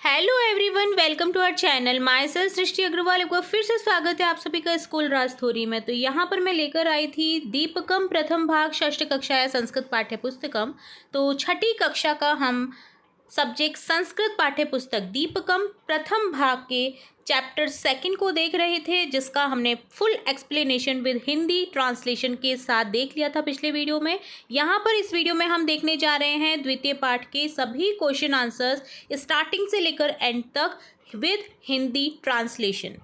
Hello everyone, welcome to our channel. Myself Srishti Agrawal. एक बार फिर से स्वागत है आप सभी का स्कूल राजथोरी में। तो यहाँ पर मैं लेकर आई थी दीपकम प्रथम भाग षष्ठ कक्षा या संस्कृत पाठ्य पुस्तकम। तो छठी कक्षा का हम सब्जेक्ट संस्कृत पाठ्य पुस्तक दीपकम प्रथम भाग के चैप्टर सेकंड को देख रहे थे, जिसका हमने full explanation with Hindi translation के साथ देख लिया था पिछले वीडियो में। यहाँ पर इस वीडियो में हम देखने जा रहे हैं द्वितीय पाठ के सभी क्वेश्चन आंसर्स स्टार्टिंग से लेकर एंड तक विद हिंदी ट्रांसलेशन।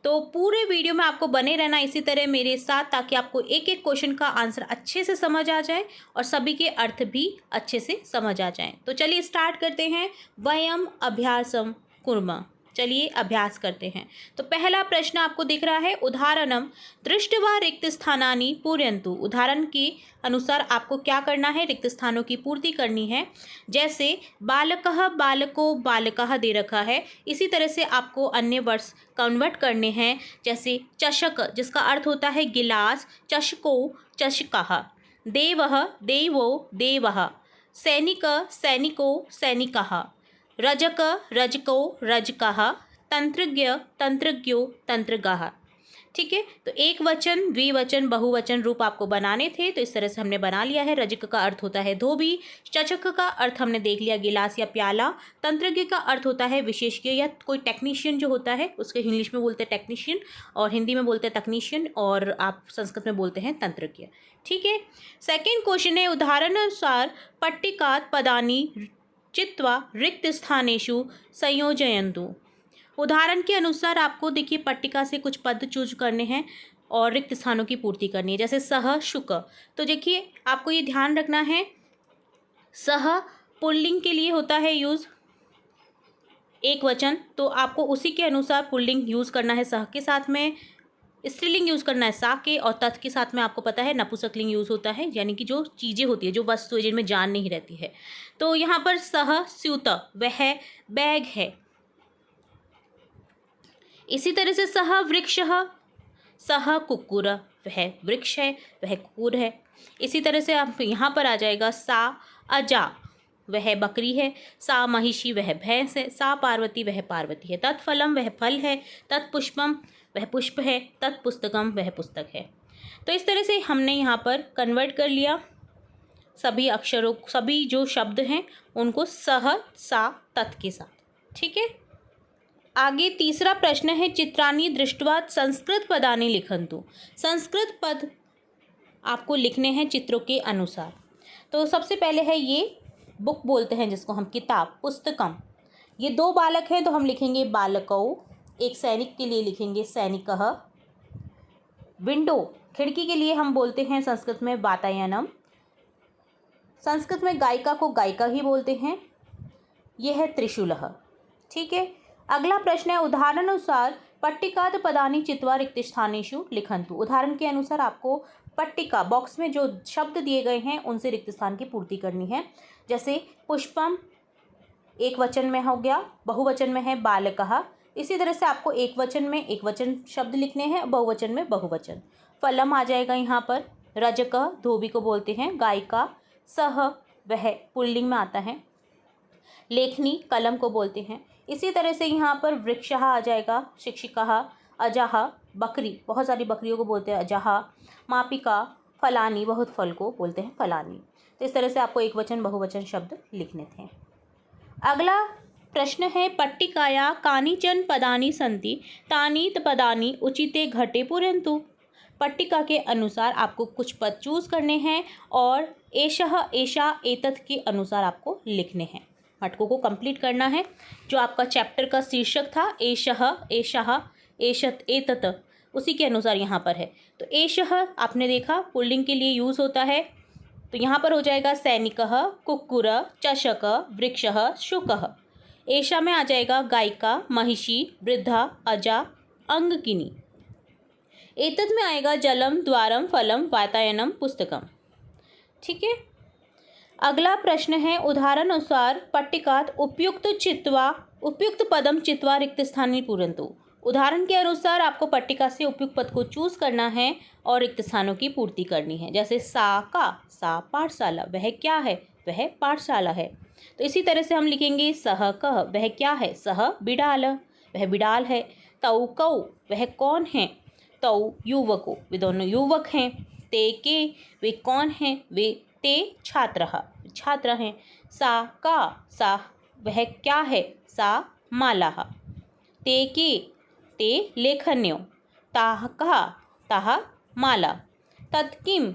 तो पूरे वीडियो में आपको बने रहना इसी तरह मेरे साथ, ताकि आपको एक एक क्वेश्चन का आंसर अच्छे से समझ आ जाए और सभी के अर्थ भी अच्छे से समझ आ जाएं। तो चलिए स्टार्ट करते हैं। वयम अभ्यासम कुर्मः। चलिए अभ्यास करते हैं। तो पहला प्रश्न आपको दिख रहा है, उदाहरणम दृष्ट्वा रिक्त स्थानानि पूरयन्तु। उदाहरण के अनुसार आपको क्या करना है, रिक्त स्थानों की पूर्ति करनी है। जैसे बालकः, बालको, बालकः दे रखा है, इसी तरह से आपको अन्य वर्ड्स कन्वर्ट करने हैं। जैसे चषक, जिसका अर्थ होता है गिलास, चषको, चषकः। देवः, देवो, देवः। सैनिक, सैनिको, सैनिकः। रजक, रजको, रजकः। तंत्रज्ञ, तंत्रज्ञो, तंत्रज्ञः। ठीक है, तो एक वचन, द्विवचन, बहुवचन रूप आपको बनाने थे, तो इस तरह से हमने बना लिया है। रजक का अर्थ होता है धोबी, चषक का अर्थ हमने देख लिया गिलास या प्याला, तंत्रज्ञ का अर्थ होता है विशेषज्ञ या कोई टेक्नीशियन जो होता है, उसके इंग्लिश में बोलते हैं टेक्नीशियन और हिंदी में बोलते हैं तकनीशियन, और आप संस्कृत में बोलते हैं तंत्रज्ञ। ठीक है, सेकेंड क्वेश्चन है, उदाहरणानुसार पट्टिकात पदानि चित्वा रिक्त स्थानेषु संयोजयन्तु। उदाहरण के अनुसार आपको देखिए पट्टिका से कुछ पद चूज करने हैं और रिक्त स्थानों की पूर्ति करनी है। जैसे सह शुक, तो देखिए आपको ये ध्यान रखना है, सह पुल्लिंग के लिए होता है यूज एक वचन, तो आपको उसी के अनुसार पुल्लिंग यूज करना है सह के साथ में, स्त्रीलिंग यूज़ करना है सा के, और तत् के साथ में आपको पता है नपुंसकलिंग यूज़ होता है, यानी कि जो चीज़ें होती है, जो वस्तु है जिनमें जान नहीं रहती है। तो यहाँ पर सह स्यूत, वह बैग है। इसी तरह से सह वृक्षः, सह कुक्कुर, वह वृक्ष है, वह कुक्कुर है। इसी तरह से आप यहाँ पर आ जाएगा सा अजा, वह बकरी है। सा महिषी, वह भैंस है। सा पार्वती, वह पार्वती है। तत्फलम, वह फल है। तत्पुष्पम, वह पुष्प है। तत्पुस्तकम, वह पुस्तक है। तो इस तरह से हमने यहाँ पर कन्वर्ट कर लिया सभी अक्षरों, सभी जो शब्द हैं उनको सह सा तत् के साथ। ठीक है, आगे तीसरा प्रश्न है, चित्राणि दृष्ट्वा संस्कृत पदानि लिखन्तु। संस्कृत पद आपको लिखने हैं चित्रों के अनुसार। तो सबसे पहले है ये बुक बोलते हैं जिसको हम, किताब, पुस्तकम। ये दो बालक हैं तो हम लिखेंगे बालकौ। एक सैनिक के लिए लिखेंगे सैनिकः। विंडो, खिड़की के लिए हम बोलते हैं संस्कृत में वातायनम। संस्कृत में गायिका को गायिका ही बोलते हैं। यह है त्रिशूलः। ठीक है, अगला प्रश्न है, उदाहरणानुसार पट्टिकात पदानि चित्वा रिक्त स्थानेषु लिखन्तु। उदाहरण के अनुसार आपको पट्टिका बॉक्स में जो शब्द दिए गए हैं उनसे रिक्त स्थान की पूर्ति करनी है। जैसे पुष्पम एक वचन में हो गया, बहुवचन में है बालकः। इसी तरह से आपको एक वचन में एक वचन शब्द लिखने हैं, बहुवचन में बहुवचन। फलम आ जाएगा यहाँ पर। रजक, धोबी को बोलते हैं। गायिका, सह, वह पुल्लिंग में आता है। लेखनी, कलम को बोलते हैं। इसी तरह से यहाँ पर वृक्षः आ जाएगा, शिक्षिका। अजः, बकरी, बहुत सारी बकरियों को बोलते हैं अजः। मापिका, फलानी, बहुत फल को बोलते हैं फलानी। तो इस तरह से आपको एक वचन बहुवचन शब्द लिखने थे। अगला प्रश्न है, पट्टिकाया कानिचन पदानि सन्ति तानि पदानि उचिते घटे पूरयन्तु। पट्टिका के अनुसार आपको कुछ पद चूज करने हैं और एषः, एषा, एतत् के अनुसार आपको लिखने हैं। घटकों को कंप्लीट करना है। जो आपका चैप्टर का शीर्षक था एषः, एषः, एषत्, एतत्, उसी के अनुसार यहाँ पर है। तो एषः आपने देखा पुल्लिंग के लिए यूज होता है, तो यहाँ पर हो जाएगा सैनिकः, कुक्कुर, चषक, वृक्षः, शुकः। एषा में आ जाएगा गायिका, महिषी, वृद्धा, अजा, अंगकिनी। एतत् में आएगा जलम, द्वारम, फलम, वातायनम, पुस्तकम। ठीक है, अगला प्रश्न है, उदाहरण अनुसार पट्टिकात उपयुक्त चित्वा उपयुक्त पदम चित्वा रिक्त स्थानि पूरयन्तु। उदाहरण के अनुसार आपको पट्टिका से उपयुक्त पद को चूज करना है और रिक्त स्थानों की पूर्ति करनी है। जैसे सा का, सा पाठशाला, वह क्या है, वह पाठशाला है। तो इसी तरह से हम लिखेंगे सह कह, वह क्या है, सह बिडाल, वह बिडाल है। तौ कौ, वह कौन है, तौ युवको, वे दोनों युवक हैं। ते के, वे कौन हैं, वे ते छात्रः, छात्र हैं। सा का, सा वह क्या है, सा मालाः। ते के, ते लेखन्यो। ताः का, ताः माला। तत् किम,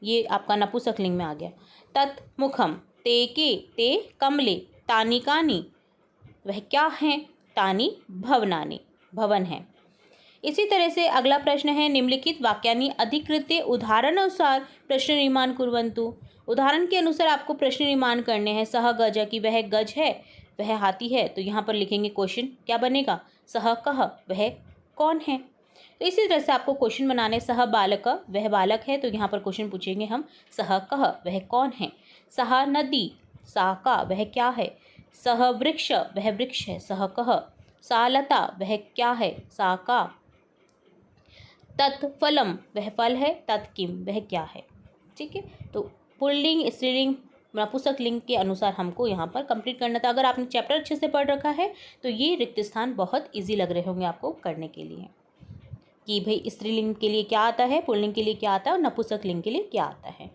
ये आपका नपुंसकलिंग में आ गया। तत् मुखम। ते के, ते कमले। तानि कानि, वह क्या हैं, तानि भवनानि, भवन है। इसी तरह से अगला प्रश्न है, निम्नलिखित वाक्यानि अधिकृत्य उदाहरणानुसार प्रश्न निर्माण कुर्वन्तु। उदाहरण के अनुसार आपको प्रश्न निर्माण करने हैं। सह गज, की वह गज है, वह हाथी है, तो यहाँ पर लिखेंगे क्वेश्चन क्या बनेगा, सह कह, वह कौन है। तो इसी तरह से आपको क्वेश्चन बनाने, सह बालक, वह बालक है, तो यहाँ पर क्वेश्चन पूछेंगे हम, सह कह, वह कौन है। सह नदी, सा का, वह क्या है। सह वृक्ष, वह वृक्ष है, सह कह। सा लता, वह क्या है, सा का। तत् फलम, वह फल है। तत् किम, वह क्या है। ठीक है, तो पुल्लिंग, स्त्रीलिंग, नपुंसकलिंग के अनुसार हमको यहाँ पर कंप्लीट करना था। अगर आपने चैप्टर अच्छे से पढ़ रखा है तो ये रिक्त स्थान बहुत इजी लग रहे होंगे आपको करने के लिए, कि भाई स्त्रीलिंग के लिए क्या आता है, पुल्लिंग के लिए क्या आता है और नपुंसकलिंग के लिए क्या आता है।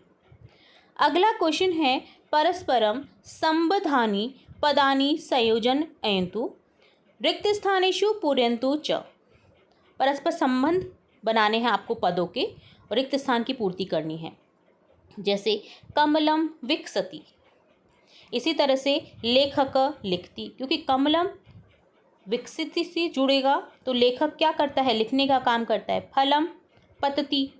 अगला क्वेश्चन है, परस्परम संबधानि पदानि संयोजनयन्तु रिक्त स्थानेषु पूरयन्तु च। परस्पर संबंध बनाने हैं आपको पदों के, और रिक्त स्थान की पूर्ति करनी है। जैसे कमलम विकसति, इसी तरह से लेखक लिखती, क्योंकि कमलम विकसित से जुड़ेगा तो लेखक क्या करता है, लिखने का काम करता है। फलम पतति,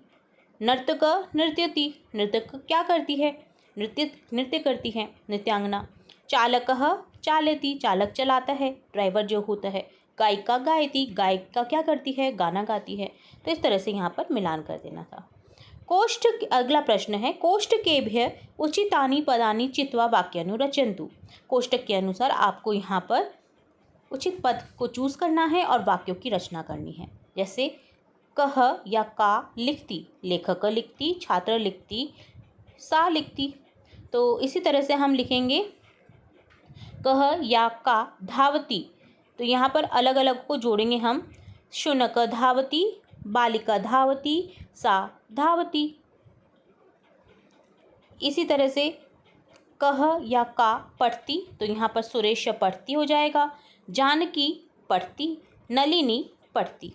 नर्तक नृत्यति, नृतक क्या करती है, नृत्य करती है, नृत्यांगना। चालक चालयति, चालक चलाता है, ड्राइवर जो होता है। गायिका गायति, गायिका क्या करती है, गाना गाती है। तो इस तरह से यहाँ पर मिलान कर देना था। कोष्ठ, अगला प्रश्न है, कोष्ठकेभ्य उचितानि पदानि चित्वा वाक्यानुरचन्तु। कोष्ठक के अनुसार आपको यहाँ पर उचित पद को चूज करना है और वाक्यों की रचना करनी है। जैसे कह या का लिखती, लेखक लिखती, छात्र लिखती, सा लिखती। तो इसी तरह से हम लिखेंगे कह या का धावती, तो यहाँ पर अलग अलग को जोड़ेंगे हम। शुनक धावती, बालिका धावती, सा धावती। इसी तरह से कह या का पढ़ती, तो यहाँ पर सुरेश पढ़ती हो जाएगा। जानकी पढ़ती, नलिनी पढ़ती।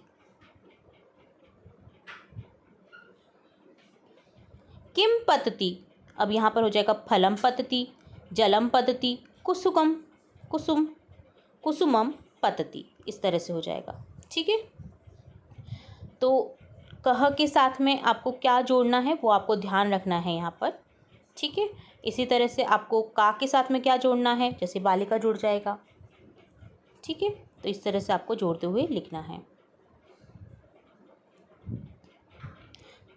किम पतति, अब यहाँ पर हो जाएगा फलम पतति, जलम पतति, कुसुम कुसुमम पतति, इस तरह से हो जाएगा। ठीक है, तो कह के साथ में आपको क्या जोड़ना है वो आपको ध्यान रखना है यहाँ पर। ठीक है, इसी तरह से आपको का के साथ में क्या जोड़ना है, जैसे बालिका जुड़ जाएगा। ठीक है, तो इस तरह से आपको जोड़ते हुए लिखना है।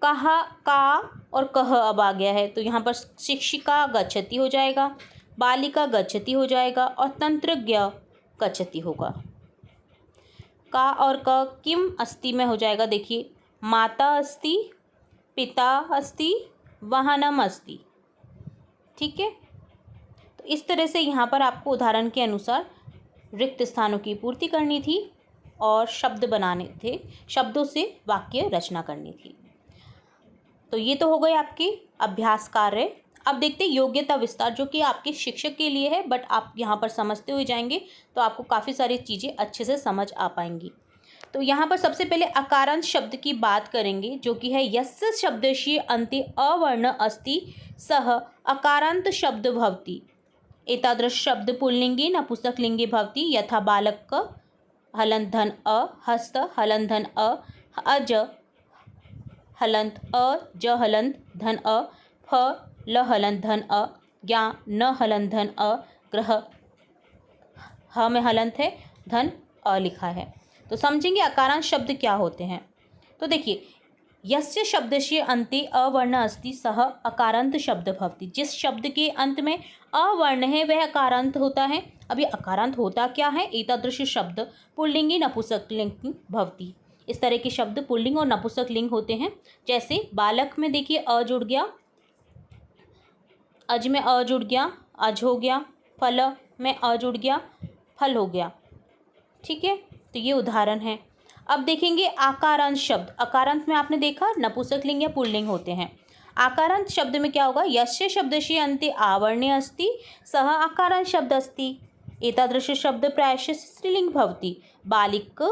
कहा, का और कह अब आ गया है, तो यहाँ पर शिक्षिका गच्छति हो जाएगा, बालिका गच्छति हो जाएगा और तंत्रज्ञ गच्छति होगा। का और क किम अस्ति में हो जाएगा। देखिए, माता अस्ति, पिता अस्ति, वाहनम अस्ति। ठीक है, तो इस तरह से यहाँ पर आपको उदाहरण के अनुसार रिक्त स्थानों की पूर्ति करनी थी और शब्द बनाने थे, शब्दों से वाक्य रचना करनी थी। तो ये तो हो गए आपके अभ्यास कार्य। अब देखते हैं योग्यता विस्तार, जो कि आपके शिक्षक के लिए है, बट आप यहाँ पर समझते हुए जाएंगे तो आपको काफ़ी सारी चीज़ें अच्छे से समझ आ पाएंगी। तो यहाँ पर सबसे पहले अकारांत शब्द की बात करेंगे, जो कि है यस्य शब्दस्य अन्ते अवर्ण अस्ति सह अकारांत शब्द भवति। एतादृश शब्द पुल्लिंगे नपुंसकलिंगे भवति, यथा बालक हलन्त धन अ, हस्त हलन्त धन अ, अज हलन्त अ, ज हलन्त धन अ, फ ल हलन्त धन अ, ज्ञा न हलन्त धन अ, ग्रह ह में हलन्त है, धन अ लिखा है। तो समझेंगे अकारांत शब्द क्या होते हैं। तो देखिए, यस्य शब्दस्य अन्ते अवर्ण अस्ति सह अकारांत शब्द भवति। जिस शब्द के अंत में अवर्ण है वह अकारांत होता है। अब ये अकारांत होता क्या है, एतादृश शब्द पुल्लिंगी नपुंसकलिंग भवति। इस तरह के शब्द पुल्लिंग और नपुंसकलिंग होते हैं। जैसे बालक में देखिए अ जुड़ गया, अज में अ जुड़ गया, अज हो गया। फल में अ जुड़ गया, फल हो गया। ठीक है, तो ये उदाहरण है। अब देखेंगे आकारांत शब्द। आकारांत में आपने देखा नपुंसकलिंग या पुल्लिंग होते हैं। आकारांत शब्द में क्या होगा, यस्य शब्दस्य अन्ते आवर्णे अस्ति सः आकारांत शब्द अस्ति। एतादृश शब्द प्रायशः स्त्रीलिंग भवति। बालिक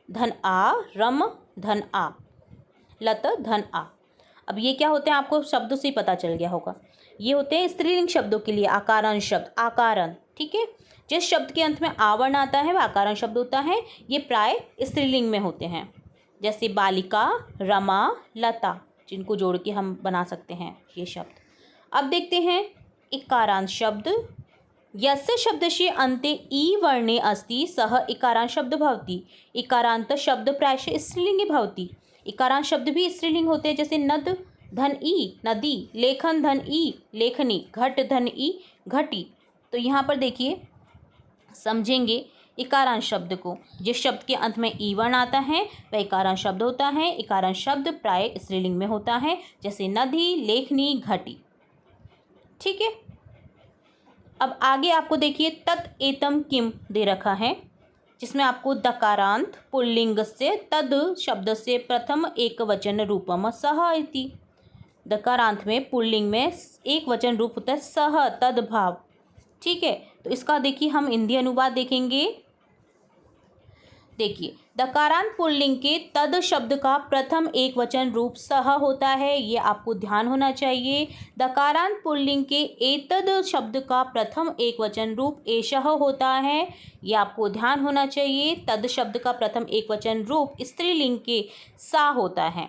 धन आ, रम धन आ, लत धन आ। अब ये क्या होते हैं, आपको शब्दों से ही पता चल गया होगा। ये होते हैं स्त्रीलिंग शब्दों के लिए आकारांत शब्द, आकारांत। ठीक है, जिस शब्द के अंत में आवर्ण आता है वह आकारांत शब्द होता है। ये प्राय स्त्रीलिंग में होते हैं, जैसे बालिका, रमा, लता, जिनको जोड़ के हम बना सकते हैं ये शब्द। अब देखते हैं इकारांत शब्द। यस्य शब्दस्य अन्ते ई वर्णे अस्ति सः इकारांत शब्द भवति। इकारांत शब्द प्रायशः स्त्रीलिंगे भवति। इकारांत शब्द भी स्त्रीलिंग होते हैं, जैसे नद धन ई, नदी, लेखन धन ई, लेखनी, घट धन ई, घटी। तो यहाँ पर देखिए, समझेंगे इकारांत शब्द को। जिस शब्द के अंत में ई वर्ण आता है वह इकारांत शब्द होता है। इकारांत शब्द प्राय स्त्रीलिंग में होता है, जैसे नदी, लेखनी, घटी। ठीक है, अब आगे आपको देखिए तत् एतम किम दे रखा है, जिसमें आपको दकारांत पुल्लिंग से तद शब्द से प्रथम एक वचन रूपम सह इति। दकारांत में पुल्लिंग में एक वचन रूप होता है सह, तद भाव। ठीक है, तो इसका देखिए हम हिंदी अनुवाद देखेंगे। देखिए, दकारांत पुल्लिंग के तद शब्द का प्रथम एक वचन रूप सह होता है, ये आपको ध्यान होना चाहिए। दकारांत पुल्लिंग के एतद शब्द का प्रथम एक वचन रूप एषः होता है, ये आपको ध्यान होना चाहिए। तद शब्द का प्रथम एक वचन रूप स्त्रीलिंग के सा होता है।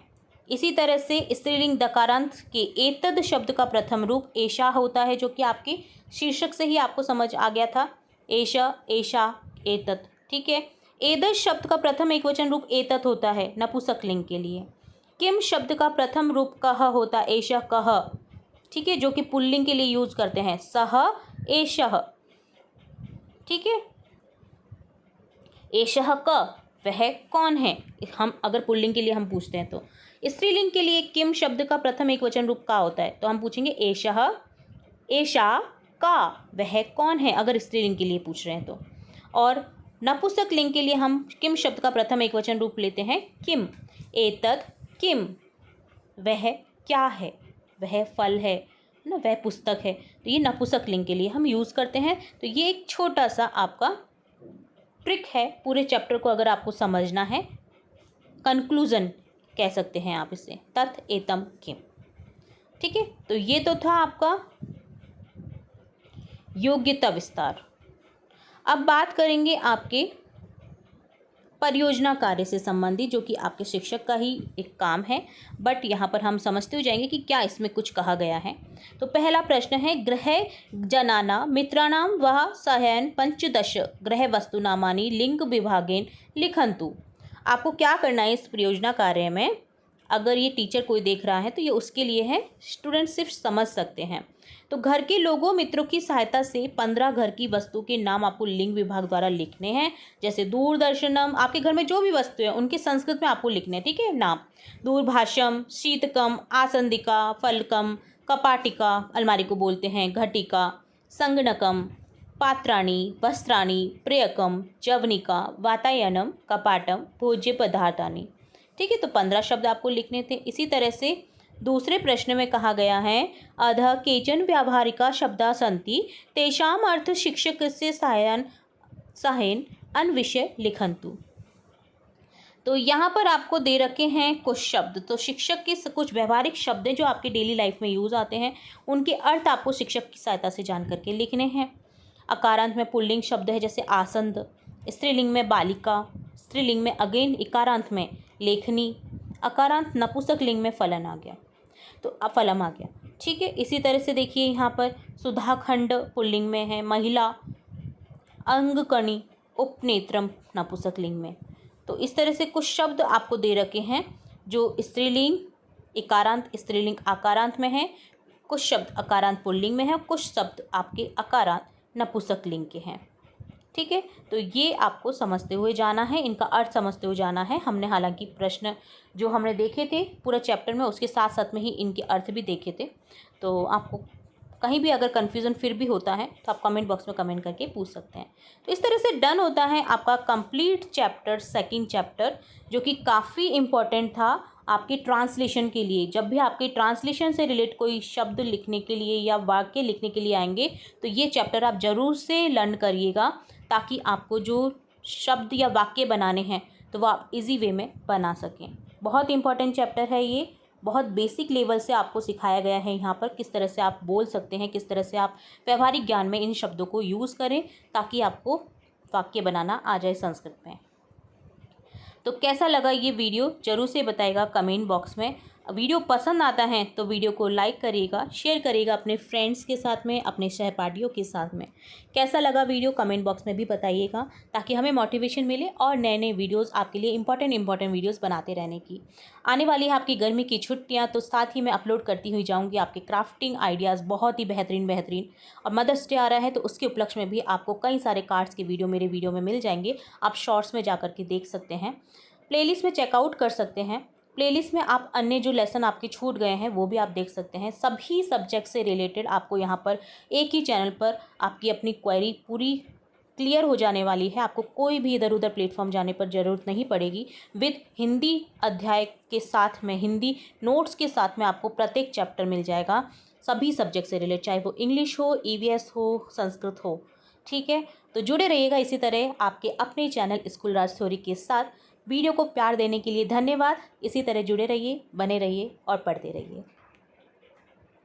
इसी तरह से स्त्रीलिंग दकारांत के एतद शब्द का प्रथम रूप एषा होता है, जो कि आपके शीर्षक से ही आपको समझ आ गया था, एष, एषा, एतत्। ठीक है, एदस शब्द का प्रथम एक वचन रूप एतत् होता है नपुंसकलिंग के लिए। किम शब्द का प्रथम रूप कह होता है, एष, कह। ठीक है, जो कि पुल्लिंग के लिए यूज करते हैं, सह, एषः। ठीक है, एषः क, वह कौन है, हम अगर पुल्लिंग के लिए हम पूछते हैं तो। स्त्रीलिंग के लिए किम शब्द का प्रथम एक वचन रूप का होता है, तो हम पूछेंगे एषः, एषा, का, वह कौन है, अगर स्त्रीलिंग के लिए पूछ रहे हैं तो। और नपुंसकलिंग के लिए हम किम शब्द का प्रथम एक वचन रूप लेते हैं किम। एतत् किम, वह क्या है, वह फल है ना, वह पुस्तक है। तो ये नपुंसकलिंग के लिए हम यूज़ करते हैं। तो ये एक छोटा सा आपका ट्रिक है पूरे चैप्टर को अगर आपको समझना है। कंक्लूजन कह सकते हैं आप इसे, तत् एतम किम। ठीक है, तो ये तो था आपका योग्यता विस्तार। अब बात करेंगे आपके परियोजना कार्य से संबंधित, जो कि आपके शिक्षक का ही एक काम है, बट यहाँ पर हम समझते हो जाएंगे कि क्या इसमें कुछ कहा गया है। तो पहला प्रश्न है, गृह जनाना मित्राणां वह सहयन पंचदश गृह वस्तुनामानि लिंग विभागेन लिखन्तु। आपको क्या करना है इस परियोजना कार्य में, अगर ये टीचर कोई देख रहा है तो ये उसके लिए है, स्टूडेंट सिर्फ समझ सकते हैं। तो घर के लोगों मित्रों की सहायता से 15 घर की वस्तु के नाम आपको लिंग विभाग द्वारा लिखने हैं। जैसे दूरदर्शनम, आपके घर में जो भी वस्तु है उनके संस्कृत में आपको लिखने हैं। ठीक है, नाम दूरभाषम, शीतकम, आसंदिका, फलकम, कपाटिका, अलमारी को बोलते हैं, घटिका, संगणकम, पात्राणि, वस्त्राणि, प्रियकम, चवनिका, वातायनम, कपाटम, भोज्य पदार्थानि। ठीक है, तो 15 शब्द आपको लिखने थे। इसी तरह से दूसरे प्रश्न में कहा गया है, अधः केचन व्यावहारिका शब्दा सन्ति तेषाम अर्थ शिक्षक से सहायन अन्विषय लिखन्तु। तो यहाँ पर आपको दे रखे हैं कुछ शब्द, तो शिक्षक के कुछ व्यवहारिक शब्द जो आपके डेली लाइफ में यूज़ आते हैं, उनके अर्थ आपको शिक्षक की सहायता से जान करके लिखने हैं। अकारांत में पुल्लिंग शब्द है, जैसे आसंद, स्त्रीलिंग में बालिका, स्त्रीलिंग में अगेन इकारांत में लेखनी, अकारांत नपुंसकलिंग में फलन आ गया, तो फलम आ गया। ठीक है, इसी तरह से देखिए यहाँ पर सुधाखंड पुल्लिंग में है, महिला, अंगकणी, उपनेत्रम नपुंसकलिंग में। तो इस तरह से कुछ शब्द आपको दे रखे हैं जो स्त्रीलिंग इकारांत, स्त्रीलिंग आकारांत में है, कुछ शब्द अकारांत पुल्लिंग में है, कुछ शब्द आपके अकारांत नपुंसकलिंग के हैं। ठीक है, तो ये आपको समझते हुए जाना है, इनका अर्थ समझते हुए जाना है। हमने हालांकि प्रश्न जो हमने देखे थे पूरा चैप्टर में, उसके साथ साथ में ही इनके अर्थ भी देखे थे, तो आपको कहीं भी अगर कन्फ्यूज़न फिर भी होता है तो आप कमेंट बॉक्स में कमेंट करके पूछ सकते हैं। तो इस तरह से डन होता है आपका कंप्लीट चैप्टर, सेकंड चैप्टर, जो कि काफ़ी इम्पॉर्टेंट था आपकी ट्रांसलेशन के लिए। जब भी आपके ट्रांसलेशन से रिलेट कोई शब्द लिखने के लिए या वाक्य लिखने के लिए आएंगे तो ये चैप्टर आप ज़रूर से लर्न करिएगा, ताकि आपको जो शब्द या वाक्य बनाने हैं तो वो आप इजी वे में बना सकें। बहुत इंपॉर्टेंट चैप्टर है ये, बहुत बेसिक लेवल से आपको सिखाया गया है यहाँ पर किस तरह से आप बोल सकते हैं, किस तरह से आप व्यवहारिक ज्ञान में इन शब्दों को यूज़ करें ताकि आपको वाक्य बनाना आ जाए संस्कृत में। तो कैसा लगा ये वीडियो ज़रूर से बताइएगा कमेंट बॉक्स में। वीडियो पसंद आता है तो वीडियो को लाइक करिएगा, शेयर करिएगा अपने फ्रेंड्स के साथ में, अपने सहपाठियों के साथ में। कैसा लगा वीडियो कमेंट बॉक्स में भी बताइएगा, ताकि हमें मोटिवेशन मिले और नए नए वीडियोस आपके लिए इंपॉर्टेंट वीडियोस बनाते रहने की। आने वाली है आपकी गर्मी की छुट्टियाँ, तो साथ ही मैं अपलोड करती हुई जाऊँगी आपके क्राफ्टिंग आइडियाज़, बहुत ही बेहतरीन। और मदर्स डे आ रहा है तो उसके उपलक्ष्य में भी आपको कई सारे कार्ड्स के वीडियो मेरे वीडियो में मिल जाएंगे। आप शॉर्ट्स में जा कर के देख सकते हैं, प्लेलिस्ट में चेकआउट कर सकते हैं। प्लेलिस्ट में आप अन्य जो लेसन आपके छूट गए हैं वो भी आप देख सकते हैं। सभी सब्जेक्ट से रिलेटेड आपको यहाँ पर एक ही चैनल पर आपकी अपनी क्वेरी पूरी क्लियर हो जाने वाली है। आपको कोई भी इधर उधर प्लेटफॉर्म जाने पर ज़रूरत नहीं पड़ेगी। विद हिंदी अध्याय के साथ में, हिंदी नोट्स के साथ में आपको प्रत्येक चैप्टर मिल जाएगा सभी सब्जेक्ट से रिलेटेड, चाहे वो इंग्लिश हो, ईवीएस हो, संस्कृत हो। ठीक है, तो जुड़े रहिएगा इसी तरह आपके अपने चैनल स्कूल राज थ्योरी के साथ। वीडियो को प्यार देने के लिए धन्यवाद। इसी तरह जुड़े रहिए, बने रहिए और पढ़ते रहिए।